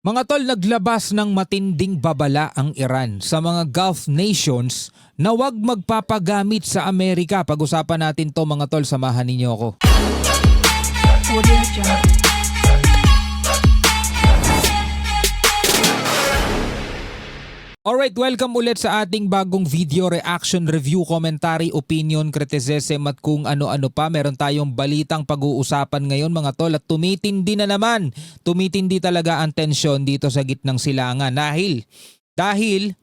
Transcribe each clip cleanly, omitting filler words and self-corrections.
Mga tol, naglabas ng matinding babala ang Iran sa mga Gulf nations na huwag magpapagamit sa Amerika. Pag-usapan natin to mga tol, samahan ninyo ako. Audio Jungle. Alright, welcome ulit sa ating bagong video, reaction, review, commentary, opinion, criticism at kung ano-ano pa. Meron tayong balitang pag-uusapan ngayon mga tol at tumitindi na naman. Tumitindi talaga ang tensyon dito sa gitnang silangan. Dahil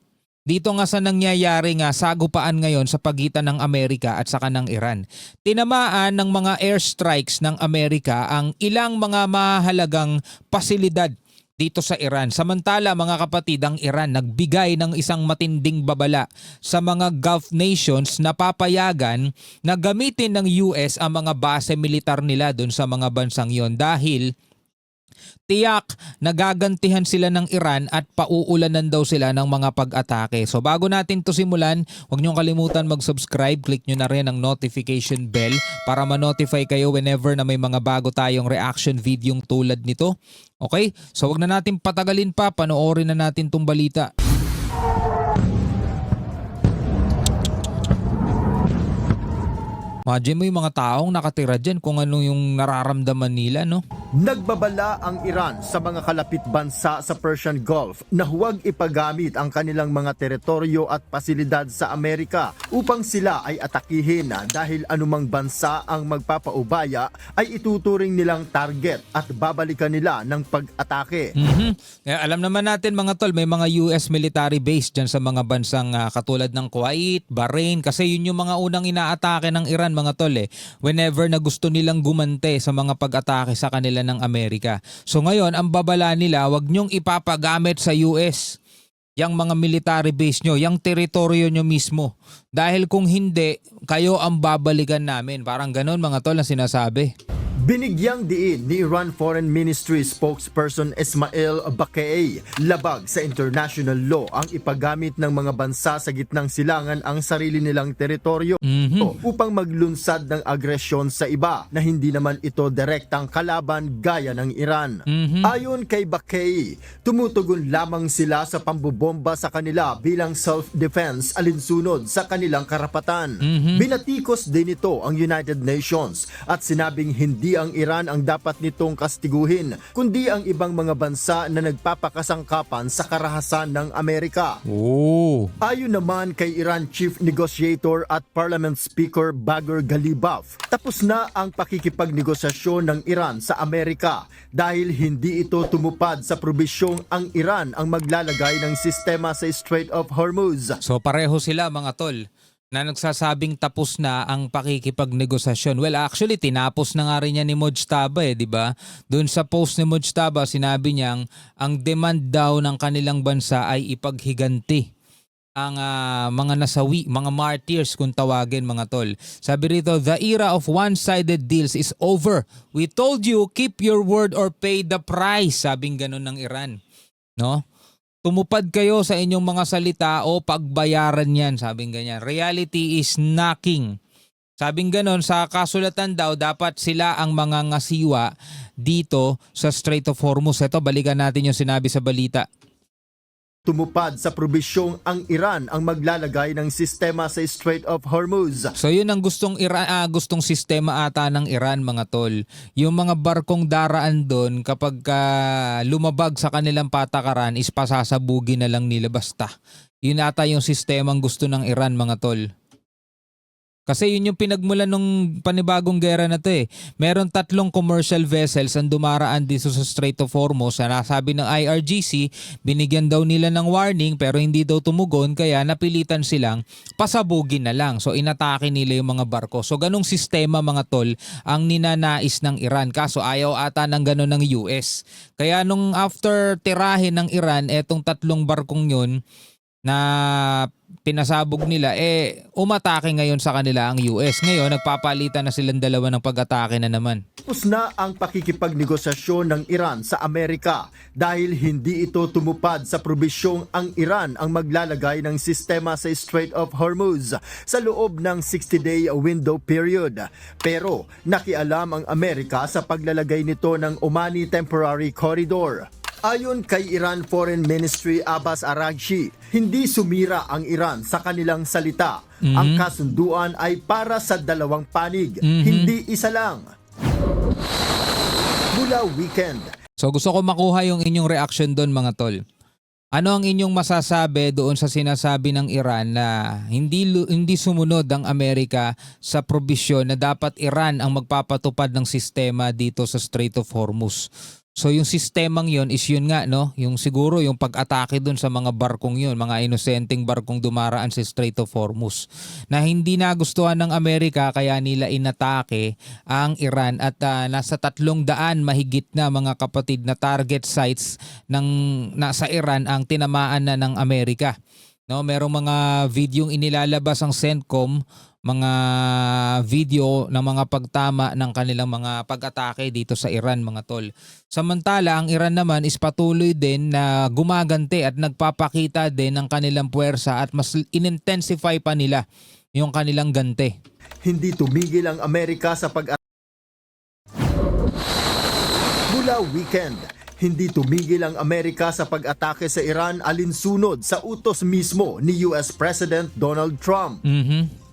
dito nga sa nangyayari nga sagupaan ngayon sa pagitan ng Amerika at saka ng Iran. Tinamaan ng mga airstrikes ng Amerika ang ilang mga mahalagang pasilidad dito sa Iran. Samantala mga kapatid, ang Iran nagbigay ng isang matinding babala sa mga Gulf nations na papayagan na gamitin ng US ang mga base militar nila doon sa mga bansang yon dahil tiyak nagagantihan sila ng Iran at pauulanan daw sila ng mga pag-atake. So bago natin to simulan, huwag niyong kalimutan mag-subscribe. Click nyo na rin ang notification bell para ma-notify kayo whenever na may mga bago tayong reaction video tulad nito. Okay? So wag na natin patagalin pa. Panoorin na natin tong balita. Imagine mo yung mga taong nakatira dyan kung ano yung nararamdaman nila, no? Nagbabala ang Iran sa mga kalapit bansa sa Persian Gulf na huwag ipagamit ang kanilang mga teritoryo at pasilidad sa Amerika upang sila ay atakihin dahil anumang bansa ang magpapaubaya ay ituturing nilang target at babalikan nila ng pag-atake. Alam naman natin mga tol, may mga US military base dyan sa mga bansang katulad ng Kuwait, Bahrain, kasi yun yung mga unang inaatake ng Iran mga tol whenever na gusto nilang gumante sa mga pag-atake sa kanila ng Amerika. So ngayon, ang babala nila, wag nyong ipapagamit sa US yang mga military base nyo, yang teritoryo nyo mismo. Dahil kung hindi, kayo ang babalikan namin. Parang ganon mga tol na sinasabi. Binigyang diin ni Iran Foreign Ministry spokesperson Ismail Bakai, labag sa international law ang ipagamit ng mga bansa sa gitnang silangan ang sarili nilang teritoryo upang maglunsad ng agresyon sa iba na hindi naman ito direktang kalaban gaya ng Iran. Ayon kay Bakai, tumutugon lamang sila sa pambobomba sa kanila bilang self-defense alinsunod sa kanilang karapatan. Binatikos din ito ang United Nations at sinabing hindi ang Iran ang dapat nitong kastiguhin, kundi ang ibang mga bansa na nagpapakasangkapan sa karahasan ng Amerika. Ayon naman kay Iran Chief Negotiator at Parliament Speaker Bagher Ghalibaf, tapos na ang pakikipagnegosasyon ng Iran sa Amerika dahil hindi ito tumupad sa probisyong ang Iran ang maglalagay ng sistema sa Strait of Hormuz. So pareho sila mga tol na nagsasabing tapos na ang pakikipagnegosasyon. Well, actually, tinapos na nga rin yan ni Mojtaba di ba? Doon sa post ni Mojtaba, sinabi niyang ang demand daw ng kanilang bansa ay ipaghiganti ang mga nasawi, mga martyrs kung tawagin mga tol. Sabi rito, the era of one-sided deals is over. We told you, keep your word or pay the price. Sabing ganun ng Iran. No? Tumupad kayo sa inyong mga salita o pagbayaran yan, sabing ganyan. Reality is knocking. Sabing ganon, sa kasulatan daw, dapat sila ang mga ngasiwa dito sa Strait of Hormuz. Ito, balikan natin yung sinabi sa balita. Tumupad sa probisyong ang Iran ang maglalagay ng sistema sa Strait of Hormuz. So yun ang gustong gustong sistema ata ng Iran mga tol. Yung mga barkong daraan doon kapag lumabag sa kanilang patakaran is pasasabugin na lang nila basta. Yun ata yung sistemang gusto ng Iran mga tol. Kasi yun yung pinagmulan ng panibagong gera na to Meron 3 commercial vessels ang dumaraan dito sa Strait of Hormuz. Nasabi ng IRGC, binigyan daw nila ng warning pero hindi daw tumugon kaya napilitan silang pasabugin na lang. So inatake nila yung mga barko. So ganong sistema mga tol ang ninanais ng Iran. Kaso ayaw ata ng ganon ng US. Kaya nung after tirahin ng Iran, etong 3 barkong yun, na pinasabog nila, umatake ngayon sa kanila ang US. Ngayon, nagpapalitan na silang dalawa ng pag-atake na naman. Tapos na ang pakikipagnegosasyon ng Iran sa Amerika dahil hindi ito tumupad sa probisyong ang Iran ang maglalagay ng sistema sa Strait of Hormuz sa loob ng 60-day window period. Pero nakialam ang Amerika sa paglalagay nito ng Omani Temporary Corridor. Ayon kay Iran Foreign Ministry Abbas Araghchi, hindi sumira ang Iran sa kanilang salita. Ang kasunduan ay para sa dalawang panig, hindi isa lang. Mula weekend, So gusto ko makuha yung inyong reaction doon mga tol. Ano ang inyong masasabi doon sa sinasabi ng Iran na hindi sumunod ang Amerika sa probisyon na dapat Iran ang magpapatupad ng sistema dito sa Strait of Hormuz? So yung sistemang yon is yun nga, no? Yung siguro yung pag-atake doon sa mga barkong yun, mga inosenteng barkong dumaraan sa Strait of Hormuz na hindi nagustuhan ng Amerika kaya nila inatake ang Iran at nasa 300 mahigit na mga kapatid na target sites ng nasa Iran ang tinamaan na ng Amerika. No, merong mga videong inilalabas ang CENTCOM, mga video ng mga pagtama ng kanilang mga pag-atake dito sa Iran mga tol. Samantala ang Iran naman is patuloy din na gumaganti at nagpapakita din ng kanilang puwersa at mas inintensify pa nila yung kanilang ganti. hindi tumigil ang Amerika sa Mula weekend, hindi tumigil ang Amerika sa pag-atake sa Iran alinsunod sa utos mismo ni US President Donald Trump.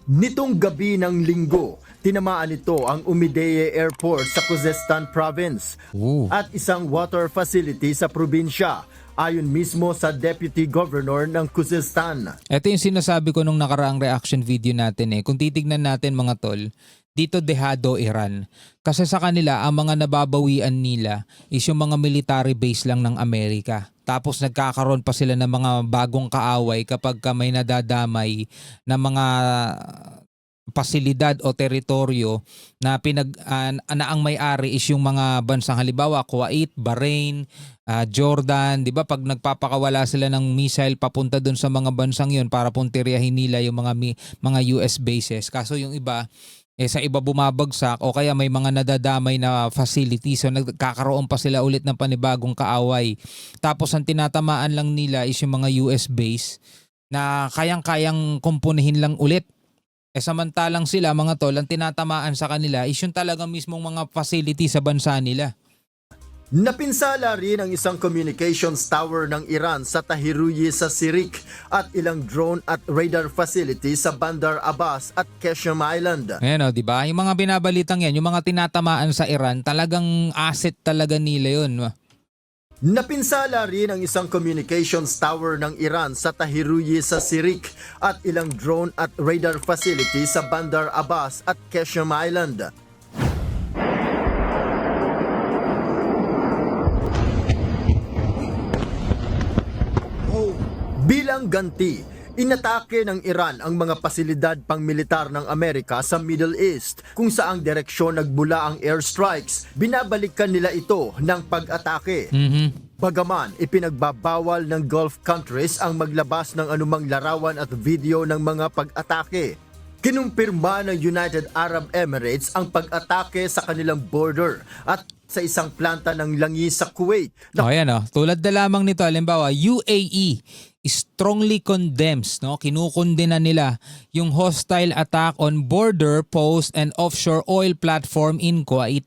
Nitong gabi ng linggo, tinamaan ito ang Umideye Airport sa Khuzestan Province at isang water facility sa probinsya, ayon mismo sa Deputy Governor ng Khuzestan. Ito yung sinasabi ko nung nakaraang reaction video natin eh. Kung titignan natin mga tol, dito dehado Iran. Kasi sa kanila, ang mga nababawian nila is yung mga military base lang ng Amerika. Tapos nagkakaroon pa sila ng mga bagong kaaway kapag may nadadamay na mga pasilidad o teritoryo na na ang may-ari is yung mga bansang halimbawa Kuwait, Bahrain, Jordan, 'di ba? Pag nagpapakawala sila ng missile papunta doon sa mga bansang 'yon para puntiryahin nila yung mga US bases. Kaso yung iba sa iba bumabagsak o kaya may mga nadadamay na facility, so nagkakaroon pa sila ulit ng panibagong kaaway. Tapos ang tinatamaan lang nila is yung mga US base na kayang-kayang kumpunihin lang ulit. Samantalang sila mga tol, ang tinatamaan sa kanila is yung talagang mismong mga facility sa bansa nila. Napinsala rin ang isang communications tower ng Iran sa Tahiruye sa Sirik at ilang drone at radar facility sa Bandar Abbas at Qeshm Island. Ayan o, di ba? Yung mga binabalitang yan, yung mga tinatamaan sa Iran, talagang asset talaga nila yun. Napinsala rin ang isang communications tower ng Iran sa Tahiruye sa Sirik at ilang drone at radar facility sa Bandar Abbas at Qeshm Island. Bilang ganti, inatake ng Iran ang mga pasilidad pangmilitar ng Amerika sa Middle East kung saang direksyon nagbula ang airstrikes. Binabalikan nila ito ng pag-atake. Bagaman ipinagbabawal ng Gulf countries ang maglabas ng anumang larawan at video ng mga pag-atake. Kinumpirma ng United Arab Emirates ang pag-atake sa kanilang border at sa isang planta ng langis sa Kuwait. Ayan o, tulad na lamang nito, halimbawa, UAE strongly condemns, no? Kinukondena nila yung hostile attack on border post and offshore oil platform in Kuwait.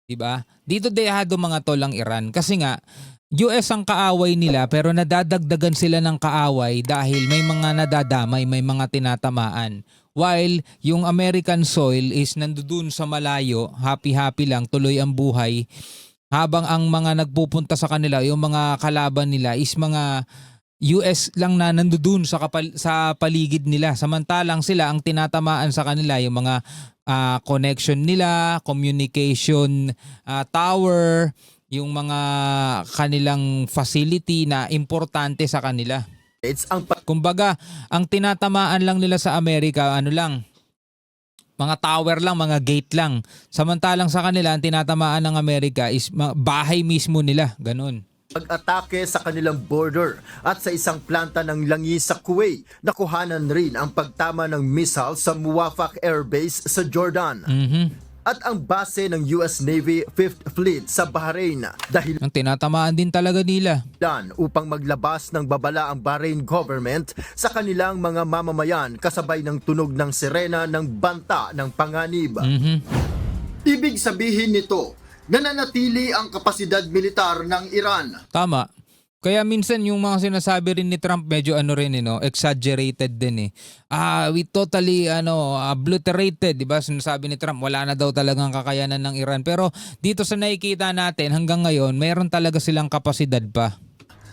Diba? Dito dehado mga tol ang Iran kasi nga US ang kaaway nila pero nadadagdagan sila ng kaaway dahil may mga nadadamay, may mga tinatamaan. While yung American soil is nandoon sa malayo, happy-happy lang, tuloy ang buhay. Habang ang mga nagpupunta sa kanila, yung mga kalaban nila is mga US lang na nandoon sa paligid nila. Samantalang sila ang tinatamaan sa kanila yung mga connection nila, communication tower, yung mga kanilang facility na importante sa kanila. Kumbaga, ang tinatamaan lang nila sa Amerika, ano lang, mga tower lang, mga gate lang. Samantalang sa kanila, ang tinatamaan ng Amerika is bahay mismo nila, ganun. Pag-atake sa kanilang border at sa isang planta ng langis sa Kuwait, nakuhanan rin ang pagtama ng missile sa Muwafaq Air Base sa Jordan. At ang base ng US Navy 5th Fleet sa Bahrain dahil ang tinatamaan din talaga nila upang maglabas ng babala ang Bahrain government sa kanilang mga mamamayan kasabay ng tunog ng sirena ng banta ng panganib. Ibig sabihin nito, nananatili ang kapasidad militar ng Iran. Tama. Kaya minsan yung mga sinasabi rin ni Trump medyo exaggerated din eh. We totally obliterated, 'di ba? Sinasabi ni Trump wala na daw talagang kakayanan ng Iran. Pero dito sa nakikita natin hanggang ngayon, mayroon talaga silang kapasidad pa.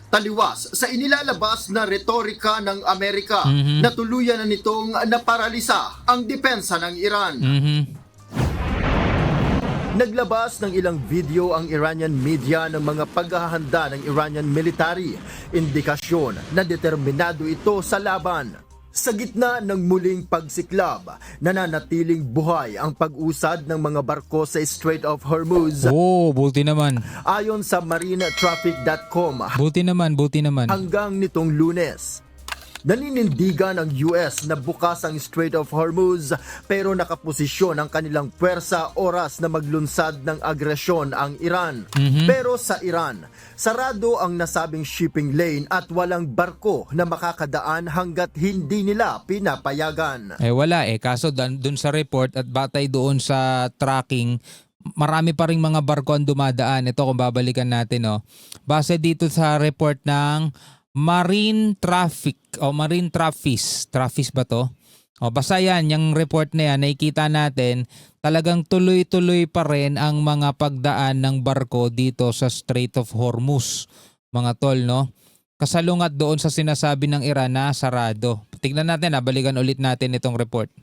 Taliwas sa inilalabas na retorika ng Amerika na tuluyan na nitong naparalisa ang depensa ng Iran. Naglabas ng ilang video ang Iranian media ng mga paghahanda ng Iranian military. Indikasyon na determinado ito sa laban. Sa gitna ng muling pagsiklab, nananatiling buhay ang pag-usad ng mga barko sa Strait of Hormuz. Oh, buti naman. Ayon sa marinetraffic.com, Buti naman. hanggang nitong Lunes, naninindigan ang US na bukas ang Strait of Hormuz pero nakaposisyon ang kanilang puwersa oras na maglunsad ng agresyon ang Iran. Pero sa Iran, sarado ang nasabing shipping lane at walang barko na makakadaan hanggat hindi nila pinapayagan. Wala kaso dun sa report at batay doon sa tracking, marami pa ring mga barko ang dumadaan. Ito kung babalikan natin Base dito sa report ng Marine Traffic ba to? Basta yan, yung report na yan, nakikita natin talagang tuloy-tuloy pa rin ang mga pagdaan ng barko dito sa Strait of Hormuz, mga tol, no? Kasalungat doon sa sinasabi ng Iran na sarado. Tignan natin, balikan ulit natin itong report.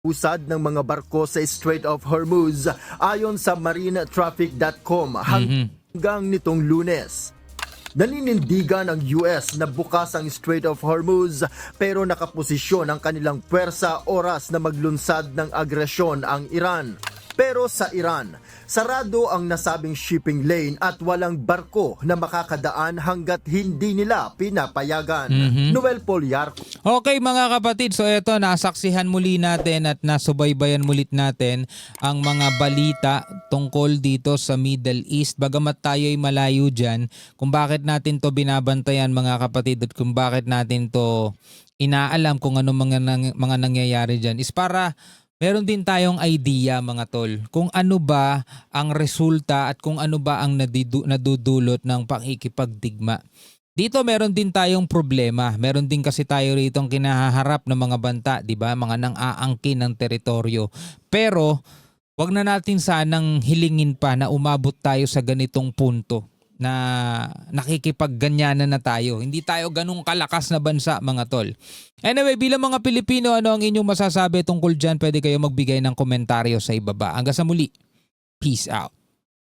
Usad ng mga barko sa Strait of Hormuz ayon sa marinetraffic.com hanggang nitong Lunes. Naninindigan ang US na bukas ang Strait of Hormuz pero nakaposisyon ang kanilang puwersa oras na maglunsad ng agresyon ang Iran. Pero sa Iran, sarado ang nasabing shipping lane at walang barko na makakadaan hanggat hindi nila pinapayagan. Noel Poliarco. Okay mga kapatid, so eto nasaksihan muli natin at nasubaybayan mulit natin ang mga balita tungkol dito sa Middle East. Bagamat tayo ay malayo dyan, kung bakit natin to binabantayan mga kapatid at kung bakit natin to inaalam kung ano mga nangyayari dyan is para meron din tayong idea mga tol kung ano ba ang resulta at kung ano ba ang nadudulot ng pakikipagdigma. Dito meron din tayong problema. Meron din kasi tayo rito ang kinaharap ng mga banta, 'di ba? Mga nang-aangkin ng teritoryo. Pero wag na natin sanang hilingin pa na umabot tayo sa ganitong punto na nakikipagganyanan na tayo. Hindi tayo ganung kalakas na bansa mga tol. Anyway, bilang mga Pilipino, ano ang inyong masasabi tungkol dyan? Pwede kayo magbigay ng komentaryo sa ibaba. Hanggang sa muli. Peace out.